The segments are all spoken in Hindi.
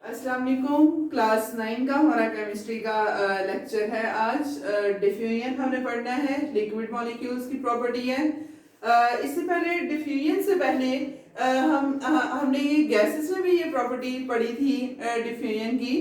अस्सलाम वालेकुम। क्लास 9 का हमारा केमिस्ट्री का लेक्चर है। आज डिफ्यूजन हमने पढ़ना है, लिक्विड मॉलिक्यूल्स की प्रॉपर्टी है। इससे पहले डिफ्यूजन से पहले हमने ये गैसेस में भी ये प्रॉपर्टी पढ़ी थी डिफ्यूजन की।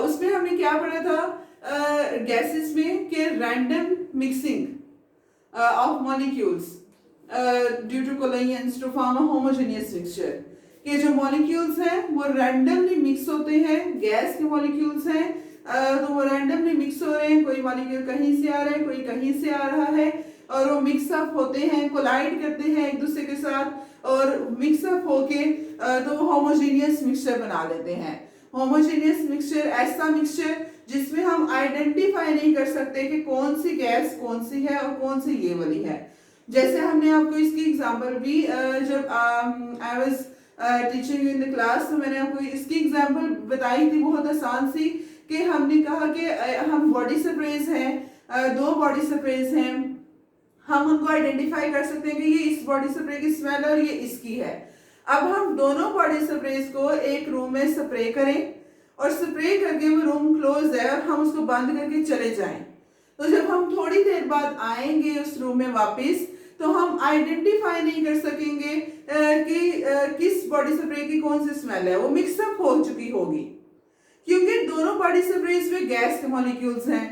उसमें हमने क्या पढ़ा था गैसेस में कि random mixing of molecules due to collisions to form a homogeneous mixture. कि जो मॉलिक्यूल्स हैं वो रैंडमली मिक्स होते हैं, गैस के मॉलिक्यूल्स हैं तो वो रैंडमली मिक्स हो रहे हैं। कोई मॉलिक्यूल कहीं से आ रहा है, कोई कहीं से आ रहा है और वो मिक्सअप होते हैं, कोलाइड करते हैं एक दूसरे के साथ और मिक्सअप होके तो वो होमोजेनियस मिक्सचर बना लेते हैं। होमोजेनियस मिक्सचर ऐसा मिक्सचर जिसमें हम आइडेंटिफाई नहीं कर सकते कि कौन सी गैस कौन सी है और कौन सी ये वाली है। जैसे हमने आपको इसकी एग्जांपल भी जब I was teaching in the class तो मैंने आपको इसकी एग्जांपल बताई थी बहुत आसान सी कि हमने कहा कि हम बॉडी स्प्रेज हैं, दो बॉडी स्प्रेज हैं, हम उनको आइडेंटिफाई कर सकते हैं कि ये इस बॉडी स्प्रे की स्मेल और ये इसकी है। अब हम दोनों बॉडी स्प्रेज को एक रूम में स्प्रे करें और स्प्रे करके वो रूम क्लोज है और हम उसको बंद करके चले जाएं, तो जब हम थोड़ी देर बाद आएंगे उस रूम में वापस तो हम आइडेंटिफाई नहीं कर सकेंगे कि किस बॉडी स्प्रे की कौन सी स्मेल है। वो मिक्सअप हो चुकी होगी क्योंकि दोनों बॉडी स्प्रेज में गैस के मॉलिक्यूल्स हैं।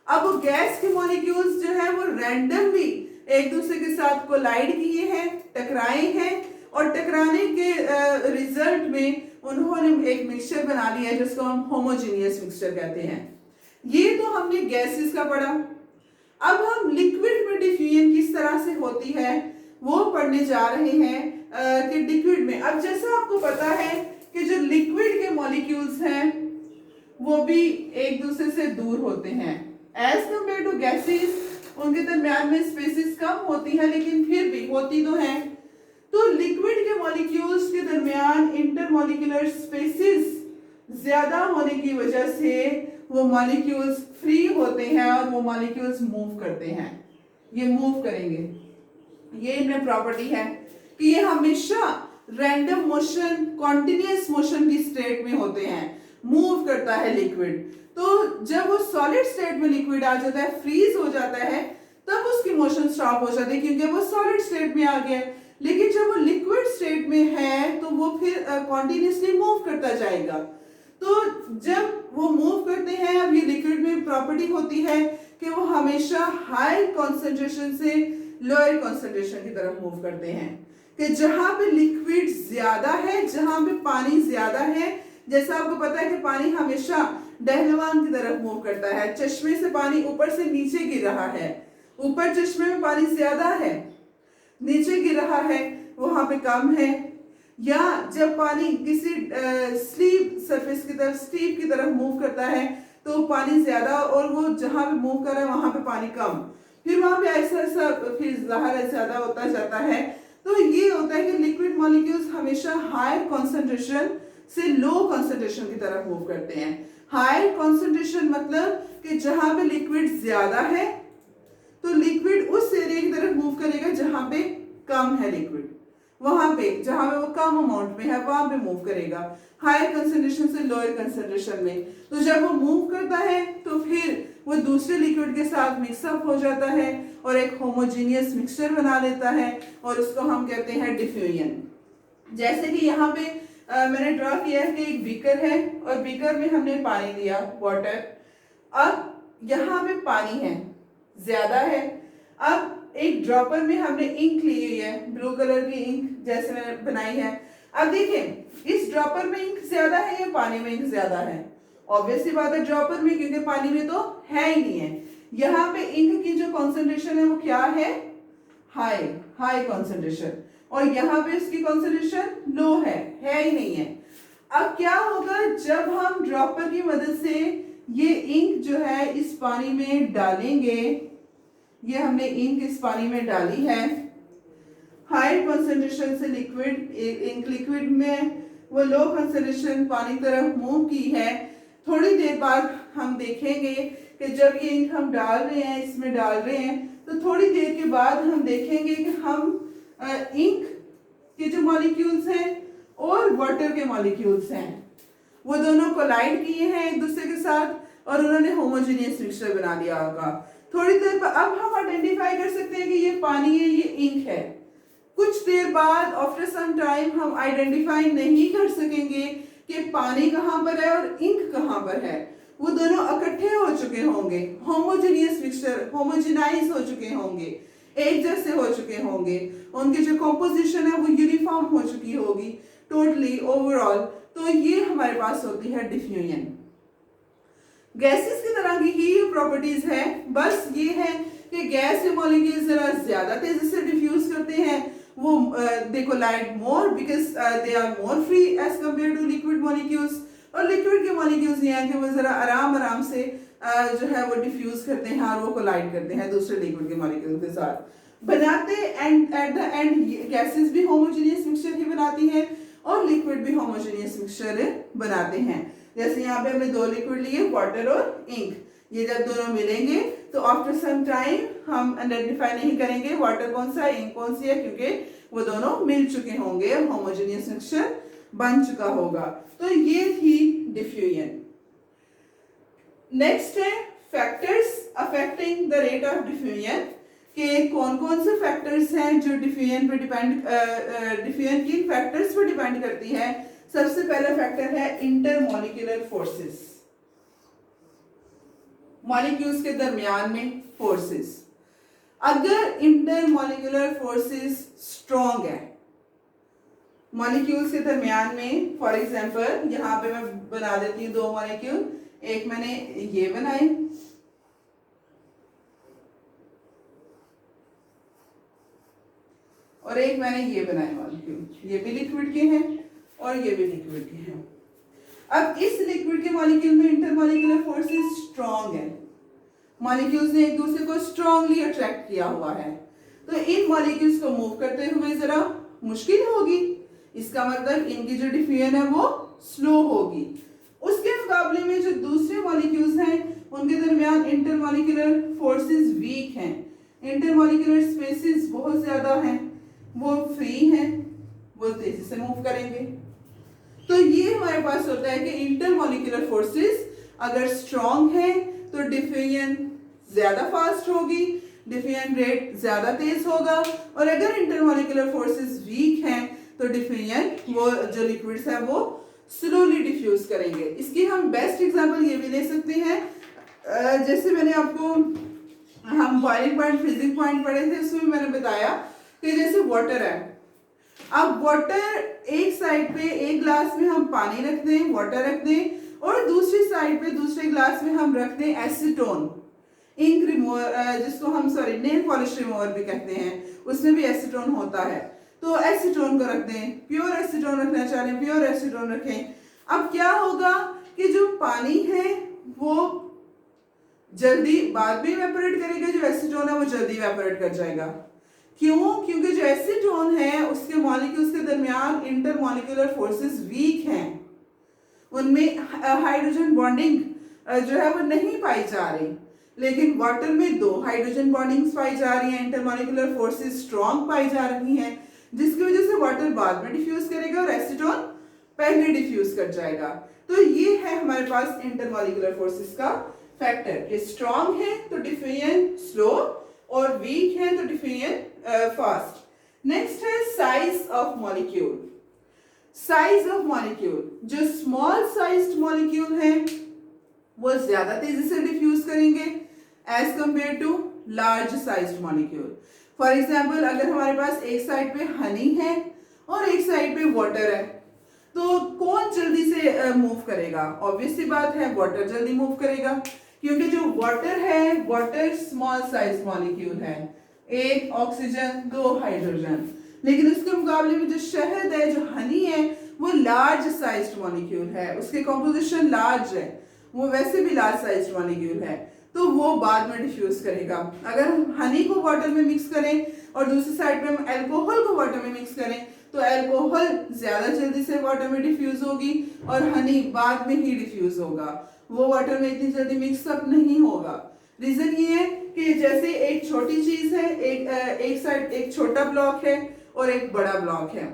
अब वो गैस के मॉलिक्यूल्स जो है वो रैंडमली एक दूसरे के साथ कोलाइड किए हैं, टकराए हैं और टकराने के रिजल्ट में उन्होंने एक मिक्सचर बना लिया है जिसको हम होमोजेनियस मिक्सचर कहते हैं। ये तो हमने गैसेस का पढ़ा। अब हम लिक्विड में डिफ्यूजन किस तरह से होती है वो पढ़ने जा रहे हैं कि लिक्विड में अब जैसा आपको पता है कि जो लिक्विड के मॉलिक्यूल्स हैं वो भी एक दूसरे से दूर होते हैं एज कंपेयर टू गैसेस। उनके दरमियान में स्पेसेस कम होती है लेकिन फिर भी होती तो है। तो लिक्विड के मॉलिक्यूल्स के दरमियान इंटरमॉलिक्यूलर स्पेसेस ज्यादा होने की वजह से वो मॉलिक्यूल्स फ्री होते हैं और वो मॉलिक्यूल्स मूव करते हैं। ये मूव करेंगे, ये इनमें प्रॉपर्टी है कि ये हमेशा रैंडम मोशन, कॉन्टिन्यूअस मोशन की स्टेट में होते हैं, मूव करता है लिक्विड। तो जब वो सॉलिड स्टेट में लिक्विड आ जाता है, फ्रीज हो जाता है, तब उसकी मोशन स्टॉप हो जाती है क्योंकि वो सॉलिड स्टेट में आ गया। लेकिन जब वो लिक्विड स्टेट में है तो वो फिर कॉन्टिन्यूअसली मूव करता जाएगा। तो जब वो मूव करते हैं, अब ये लिक्विड में प्रॉपर्टी होती है कि वो हमेशा हाई कॉन्सेंट्रेशन से लोअर कॉन्सेंट्रेशन की तरफ मूव करते हैं। कि जहां पे लिक्विड ज्यादा है, जहां पे पानी ज्यादा है, जैसा आपको पता है कि पानी हमेशा डहलवान की तरफ मूव करता है। चश्मे से पानी ऊपर से नीचे गिर रहा है, ऊपर चश्मे में पानी ज्यादा है, नीचे गिर रहा है वहां पे कम है। या जब पानी किसी स्लीप सरफेस की तरफ, स्टीप की तरफ मूव करता है तो पानी ज्यादा और वो जहां पे मूव कर रहा है वहां पे पानी कम, फिर वहां पे ऐसा ऐसा फिर ज़ाहिर ज्यादा होता जाता है। तो ये होता है कि लिक्विड मॉलिक्यूल्स हमेशा हायर कॉन्सेंट्रेशन से लो कॉन्सेंट्रेशन की तरफ मूव करते हैं। हायर कॉन्सेंट्रेशन मतलब कि जहां पे लिक्विड ज्यादा है तो लिक्विड उस एरिया की तरफ मूव करेगा जहां पे कम है लिक्विड, वहां पे जहां पे वो कम अमाउंट में है वहां पे मूव करेगा हायर कंसंट्रेशन से लोअर कंसंट्रेशन में। तो जब वो मूव करता है तो फिर वो दूसरे लिक्विड के साथ मिक्सअप हो जाता है और एक होमोजेनियस मिक्सचर बना लेता है और उसको हम कहते हैं डिफ्यूजन। जैसे कि यहाँ पे मैंने ड्रॉ किया है कि एक बीकर है और बीकर में हमने पानी दिया, वाटर। अब यहाँ पे पानी है, ज्यादा है। अब एक ड्रॉपर में हमने इंक ली हुई है, ब्लू कलर की इंक जैसे मैंने बनाई है। अब देखिए इस ड्रॉपर में इंक ज्यादा है या पानी में इंक ज्यादा है? ऑब्वियसली बात है ड्रॉपर में, क्योंकि पानी में तो है ही नहीं है। यहाँ पे इंक की जो कॉन्सेंट्रेशन है वो क्या है? High, high concentration. और यहाँ पे इसकी कॉन्सेंट्रेशन लो है ही नहीं है। अब क्या होगा जब हम ड्रॉपर की मदद से ये इंक जो है इस पानी में डालेंगे, ये हमने इंक इस पानी में डाली है, हाई कॉन्सेंट्रेशन से लिक्विड, इंक लिक्विड में वो लो कॉन्सेंट्रेशन पानी तरफ मूव की है। थोड़ी देर बाद हम देखेंगे कि जब ये इंक हम डाल रहे हैं, इसमें डाल रहे हैं, तो थोड़ी देर के बाद हम देखेंगे कि हम इंक के जो मॉलिक्यूल्स हैं और वाटर के मॉलिक्यूल्स हैं, वो दोनों कोलाइड किए हैं एक दूसरे के साथ और उन्होंने होमोजेनियस मिक्सचर बना दिया होगा। थोड़ी देर बाद अब हम आइडेंटिफाई कर सकते हैं कि ये पानी है, ये इंक है। कुछ देर बाद आफ्टर सम टाइम हम आइडेंटिफाई नहीं कर सकेंगे कि पानी कहाँ पर है और इंक कहाँ पर है। वो दोनों इकट्ठे हो चुके होंगे, होमोजेनियस मिक्सचर, होमोजेनाइज हो चुके होंगे, एक जैसे हो चुके होंगे, उनकी जो कंपोजिशन है वो यूनिफॉर्म हो चुकी होगी टोटली ओवरऑल। तो ये हमारे पास होती है डिफ्यूजन। गैसेस की तरह की ही प्रॉपर्टीज है, बस ये है कि गैस के मॉलिक्यूल्स जरा ज्यादा तेजी से डिफ्यूज करते हैं, वो they collide more because they are more free as compare to liquid molecules. और लिक्विड के मॉलिक्यूल्स ये हैं कि वो जरा आराम आराम से जो है वो डिफ्यूज करते हैं और वो कोलाइड करते हैं दूसरे लिक्विड के मॉलिक्यूल के साथ बनाते, and at the end gases भी होमोजेनियस मिक्सचर ही बनाती हैं और लिक्विड भी होमोजेनियस मिक्सचर बनाते हैं। जैसे यहाँ पे हमने दो लिक्विड लिए, वाटर और इंक। ये जब दोनों मिलेंगे तो आफ्टर सम टाइम हम आइडेंटिफाई नहीं करेंगे वाटर कौन सा है, इंक कौन सी है, क्योंकि वो दोनों मिल चुके होंगे और होमोजेनियस मिक्सचर बन चुका होगा। तो ये थी डिफ्यूजन। नेक्स्ट है factors affecting the rate of diffusion, के कौन कौन से फैक्टर्स हैं जो डिफ्यूजन पे डिफ्यूजन की फैक्टर्स पर डिपेंड करती है। सबसे पहला फैक्टर है इंटरमॉलिक्यूलर फोर्सेस, मॉलिक्यूल्स के दरमियान में फोर्सेस। अगर इंटरमॉलिक्यूलर फोर्सेस स्ट्रॉन्ग है मॉलिक्यूल्स के दरमियान में, फॉर एग्जांपल यहाँ पे मैं बना देती हूँ दो मॉलिक्यूल, एक मैंने ये बनाए और एक मैंने ये बनाए मॉलिक्यूल, ये भी लिक्विड के हैं और ये भी लिक्विड के हैं। अब इस लिक्विड के मॉलिक्यूल में इंटरमॉलिक्यूलर फोर्सेस स्ट्रॉन्ग है, मॉलिक्यूल्स ने एक दूसरे को स्ट्रॉन्गली अट्रैक्ट किया हुआ है, तो इन मॉलिक्यूल्स को मूव करते हुए जरा मुश्किल होगी। इसका मतलब इनकी जो डिफ्यूजन है वो स्लो होगी। उसके मुकाबले में जो दूसरे मॉलिक्यूल्स हैं उनके दरमियान इंटरमॉलिक्यूलर फोर्सेस वीक हैं, इंटरमॉलिक्यूलर स्पेसेस बहुत ज्यादा हैं, वो फ्री हैं, वो तेजी से मूव करेंगे। तो ये हमारे पास होता है कि इंटरमॉलिक्यूलर फोर्सेस अगर स्ट्रॉन्ग है तो डिफ्यूजन ज्यादा फास्ट होगी, डिफ्यूजन रेट ज्यादा तेज होगा, और अगर इंटरमॉलिक्यूलर फोर्सेस वीक हैं तो डिफ्यूजन, वो जो लिक्विड्स हैं वो स्लोली डिफ्यूज करेंगे। इसकी हम बेस्ट एग्जांपल ये भी ले सकते हैं, जैसे मैंने आपको हम बॉइलिंग पॉइंट फिजिक्स पॉइंट पढ़े थे, उसमें मैंने बताया कि जैसे वाटर है, अब वाटर एक साइड पे एक ग्लास में हम पानी रख दें, वाटर रख दें, और दूसरी साइड पे दूसरे ग्लास में हम रख दें एसीटोन, इंक रिमूवर, जिसको हम नेल पॉलिश रिमूवर भी कहते हैं, उसमें भी एसीटोन होता है। तो एसीटोन को रख दें, प्योर एसीटोन रखना चाह रहे हैं प्योर एसीटोन रखें। अब क्या होगा कि जो पानी है वो जल्दी बाद में इवेपोरेट करेगा, जो एसीटोन है वो जल्दी इवेपोरेट कर जाएगा। क्यों? क्योंकि जो एसीटोन है उसके मॉलिक्यूल्स के दरमियान इंटरमॉलिक्यूलर फोर्सेस वीक हैं, उनमें हाइड्रोजन बॉन्डिंग जो है वो नहीं पाई जा रही, लेकिन वाटर में दो हाइड्रोजन बॉन्डिंग्स पाई जा रही हैं, इंटरमॉलिक्यूलर फोर्सेस स्ट्रॉन्ग पाई जा रही हैं, जिसकी वजह से वाटर बाद में डिफ्यूज करेगा और एसीटोन पहले डिफ्यूज कर जाएगा। तो ये है हमारे पास इंटरमॉलिक्यूलर फोर्सेस का फैक्टर, कि स्ट्रॉन्ग है तो डिफ्यूजन स्लो और वीक है तो डिफ्यूजन फास्ट। नेक्स्ट है size of molecule. Size of molecule, जो स्मॉल साइज्ड मॉलिक्यूल है वो ज्यादा तेजी से डिफ्यूज करेंगे as compare to large sized molecule. For example, अगर हमारे पास एक साइड पे हनी है और एक साइड पे वाटर है, तो कौन जल्दी से मूव करेगा? ऑब्वियस सी बात है वाटर जल्दी मूव करेगा, क्योंकि जो वाटर है, वाटर स्मॉल साइज मॉलिक्यूल है, एक ऑक्सीजन दो हाइड्रोजन, लेकिन उसके मुकाबले में जो शहद है, जो हनी है, वो लार्ज साइज्ड मॉलिक्यूल है, उसके कॉम्पोजिशन लार्ज है, वो वैसे भी लार्ज साइज्ड मॉलिक्यूल है, तो वो बाद में डिफ्यूज करेगा। अगर हम हनी को वाटर में मिक्स करें और दूसरी साइड पे हम अल्कोहल को वाटर में मिक्स करें, तो अल्कोहल ज्यादा जल्दी से वाटर में डिफ्यूज होगी और हनी बाद में ही डिफ्यूज होगा, वो वाटर में इतनी जल्दी मिक्सअप नहीं होगा। रीजन ये है कि जैसे एक छोटी चीज है, एक साइड एक छोटा ब्लॉक है और एक बड़ा ब्लॉक है,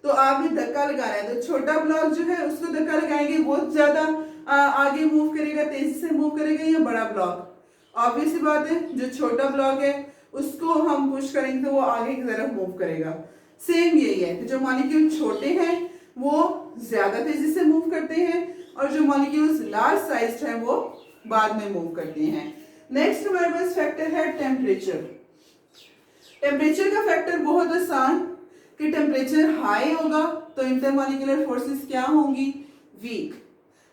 तो आपने धक्का लगाना है, तो छोटा ब्लॉक जो है उसको धक्का लगाएंगे आएंगे वो ज्यादा आगे मूव करेगा, तेजी से मूव करेगा, या बड़ा ब्लॉक? ऑब्वियस सी बात है, जो छोटा ब्लॉक है उसको हम पुश करेंगे तो वो आगे की तरफ मूव करेगा। सेम यही है, जो मॉलिक्यूल छोटे हैं वो ज्यादा तेजी से मूव करते हैं, और जो मॉलिक्यूल्स लार्ज साइज्ड हैं वो बाद में मूव करते हैं। नेक्स्ट हमारे पास फैक्टर है टेम्परेचर। टेम्परेचर का फैक्टर बहुत आसान, कि टेम्परेचर हाई होगा तो इंटरमॉलिक्यूलर फोर्सेस क्या होंगी? वीक।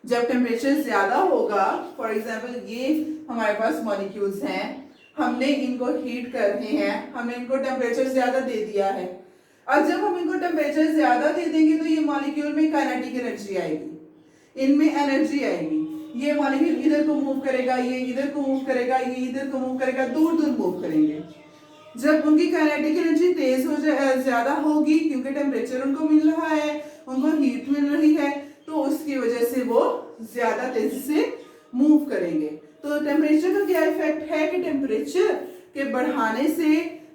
जब टेम्परेचर ज्यादा होगा, फॉर एग्जांपल ये हमारे पास मॉलिक्यूल्स हैं, हमने इनको हीट कर रहे हैं, हमने इनको टेम्परेचर ज्यादा दे दिया है। और जब हम इनको टेम्परेचर ज्यादा दे देंगे तो ये मॉलिक्यूल में काइनेटिक एनर्जी आएगी, इनमें एनर्जी आएगी। ये मॉलिक्यूल इधर को मूव करेगा, ये इधर को मूव करेगा, ये इधर को मूव करेगा, दूर दूर मूव करेंगे। जब उनकी काइनेटिक एनर्जी तेज हो जाए, ज्यादा होगी, क्योंकि टेम्परेचर उनको मिल रहा है, उनको हीट मिल रही है, तो उसकी वजह से वो ज्यादा तेजी से मूव करेंगे। तो टेम्परेचर का क्या इफेक्ट है कि टेम्परेचर के बढ़ाने से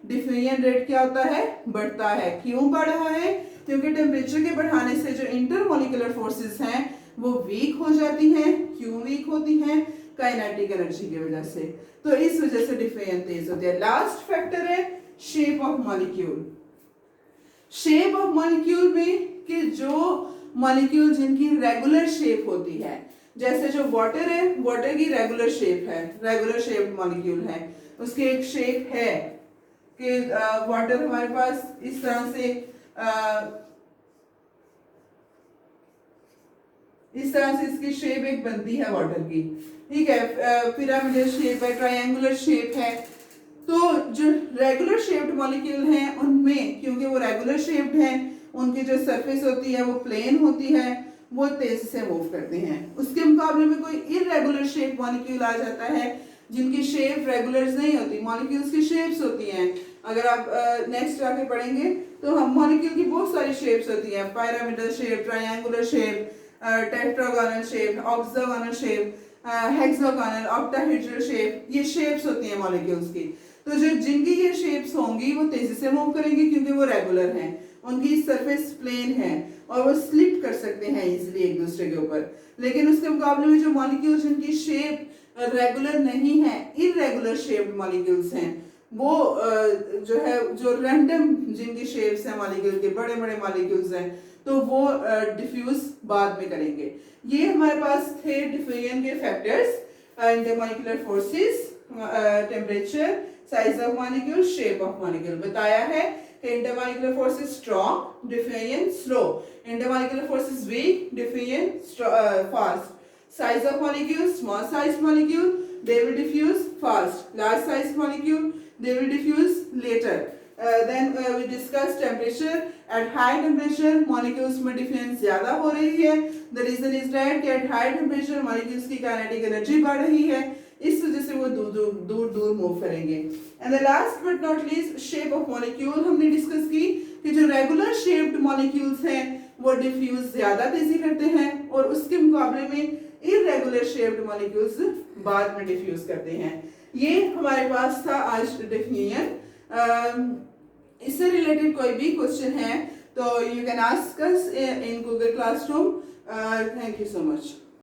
डिफ्यूजन रेट क्या होता है? बढ़ता है। क्यों बढ़ रहा है? क्योंकि टेम्परेचर के बढ़ाने से जो इंटरमॉलिक्यूलर फोर्सेस हैं वो वीक हो जाती हैं। क्यों वीक होती हैं? काइनेटिक एनर्जी की वजह से। तो इस वजह से डिफ्यूजन तेज होती है। लास्ट फैक्टर है shape of molecule. Shape of molecule में कि जो मॉलिक्यूल जिनकी रेगुलर शेप होती है, जैसे जो वाटर है, वाटर की रेगुलर शेप है, रेगुलर शेप मॉलिक्यूल है, उसकी एक शेप है कि वाटर हमारे पास इस तरह से इसकी शेप एक बनती है वाटर की, ठीक है, पिरामिडल शेप है, ट्रायंगुलर शेप है। तो जो रेगुलर शेप्ड मॉलिक्यूल हैं उनमें, क्योंकि वो रेगुलर शेप्ड हैं, उनकी जो सरफेस होती है वो प्लेन होती है, वो तेजी से मूव करते हैं। उसके मुकाबले में कोई इरेगुलर शेप मॉलिक्यूल आ जाता है जिनकी शेप रेगुलर नहीं होती, मॉलिक्यूल्स की शेप्स होती हैं। अगर आप नेक्स्ट आके पढ़ेंगे तो हम मॉलिक्यूल की बहुत सारी शेप्स होती हैं, pyramidal shape, triangular shape, tetragonal shape, octagonal shape, hexagonal, octahedral shape, ये शेप्स होती हैं मॉलिक्यूल्स की। तो जो जिनकी ये शेप्स होंगी वो तेजी से मूव करेंगी क्योंकि वो रेगुलर हैं, उनकी सरफेस प्लेन है और वो स्लिप कर सकते हैं इजीली एक दूसरे के ऊपर। लेकिन उसके मुकाबले में जो मॉलिक्यूल्स जिनकी शेप रेगुलर नहीं है, इरेगुलर शेप्ड मॉलिक्यूल्स हैं, वो जो है जो रैंडम जिनकी शेप्स हैं मॉलिक्यूल के, बड़े बड़े मॉलिक्यूल्स हैं, तो वो डिफ्यूज बाद में करेंगे। ये हमारे पास थे डिफ्यूजन के factors, intermolecular forces, temperature, size of molecule, shape of molecule. बताया है कि intermolecular force is strong, diffusion slow, intermolecular force is weak, diffusion fast, size of molecule, small size molecule, they will diffuse fast, large size molecule, they will diffuse later. Then we discussed temperature. At high temperature molecules में diffusion ज़्यादा हो रही है, the reason is that कि at high temperature molecules की kinetic energy बढ़ रही है, इस वजह से वो दूर दूर मूव करेंगे। And the last but not least shape of molecule हमने डिस्कस की कि जो रेगुलर शेप्ड मॉलिक्यूल्स हैं वो डिफ्यूज ज्यादा तेजी करते हैं और उसके मुकाबले में इरेगुलर शेप्ड मॉलिक्यूल्स बाद में डिफ्यूज करते हैं। ये हमारे पास था आज डिफ्यूजन। इससे रिलेटेड कोई भी क्वेश्चन है तो you can ask us in Google classroom. Thank you so much.